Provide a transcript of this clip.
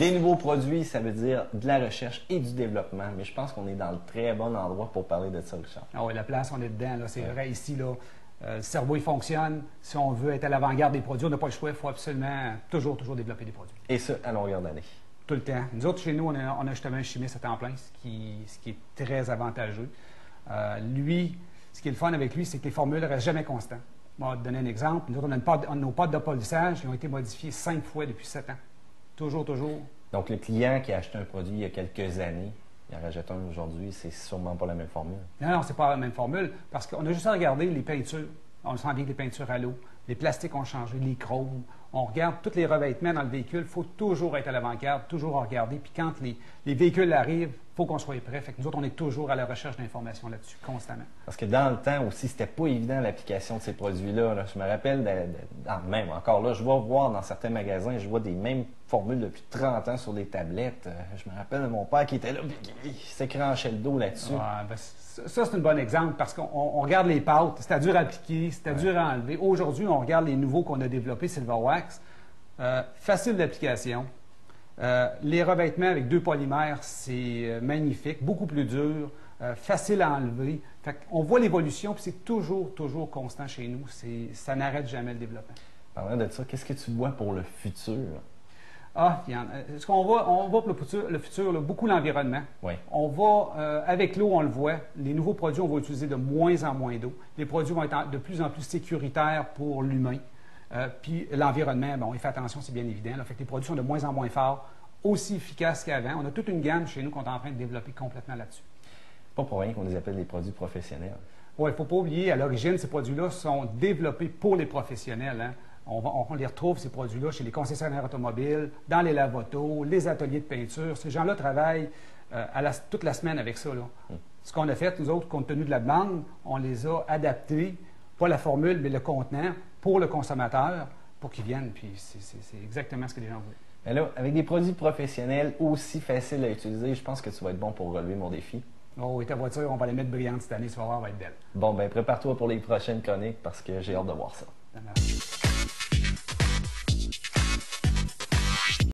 Des nouveaux produits, ça veut dire de la recherche et du développement. Mais je pense qu'on est dans le très bon endroit pour parler de ça, Richard. Ah oui, la place, on est dedans. C'est vrai, ici, là, le cerveau, il fonctionne. Si on veut être à l'avant-garde des produits, on n'a pas le choix. Il faut absolument toujours développer des produits. Et ça, à longueur d'année. Tout le temps. Nous autres, chez nous, on a justement un chimiste à temps plein, ce qui est très avantageux. Lui, ce qui est le fun avec lui, c'est que les formules ne restent jamais constantes. Je vais te donner un exemple. Nous autres, nos pâtes de polissage qui ont été modifiées 5 fois depuis 7 ans. Toujours. Donc, le client qui a acheté un produit il y a quelques années, il en rachète un aujourd'hui, c'est sûrement pas la même formule. Non, c'est pas la même formule, parce qu'on a juste à regarder les peintures. On le sent bien que les peintures à l'eau, les plastiques ont changé, les chromes. On regarde tous les revêtements dans le véhicule. Il faut toujours être à l'avant-garde, toujours regarder. Puis quand les véhicules arrivent, il faut qu'on soit prêt. Fait que nous autres, on est toujours à la recherche d'informations là-dessus, constamment. Parce que dans le temps aussi, c'était pas évident l'application de ces produits-là. Là. Je me rappelle, même encore là, je vais voir dans certains magasins, je vois des mêmes formules depuis 30 ans sur des tablettes. Je me rappelle de mon père qui était là, il s'écranchait le dos là-dessus. Ouais, ça, c'est un bon exemple parce qu'on regarde les pâtes, c'était dur à appliquer, c'était dur à enlever. Aujourd'hui, on regarde les nouveaux qu'on a développés, Silverwax. Facile d'application. Les revêtements avec 2 polymères, c'est magnifique, beaucoup plus dur, facile à enlever. On voit l'évolution, puis c'est toujours constant chez nous. Ça n'arrête jamais le développement. Parlant de ça, qu'est-ce que tu vois pour le futur? Ce qu'on voit, on voit pour le futur là, beaucoup l'environnement. Oui. On va, avec l'eau, on le voit, les nouveaux produits, on va utiliser de moins en moins d'eau. Les produits vont être de plus en plus sécuritaires pour l'humain. Puis l'environnement, bon, il fait attention, c'est bien évident. Là, fait que les produits sont de moins en moins forts, aussi efficaces qu'avant. On a toute une gamme chez nous qu'on est en train de développer complètement là-dessus. Pas pour rien qu'on les appelle des produits professionnels. Oui, il ne faut pas oublier, à l'origine, ces produits-là sont développés pour les professionnels. Hein. On les retrouve, ces produits-là, chez les concessionnaires automobiles, dans les lave-autos, les ateliers de peinture. Ces gens-là travaillent toute la semaine avec ça. Là. Ce qu'on a fait, nous autres, compte tenu de la demande, on les a adaptés, pas la formule, mais le contenant, pour le consommateur, pour qu'ils viennent. Puis c'est exactement ce que les gens voulaient. Mais là, avec des produits professionnels aussi faciles à utiliser, je pense que tu vas être bon pour relever mon défi. Oh, et ta voiture, on va la mettre brillante cette année, tu vas voir, elle va être belle. Bon, ben prépare-toi pour les prochaines chroniques parce que j'ai hâte de voir ça. Ça marche.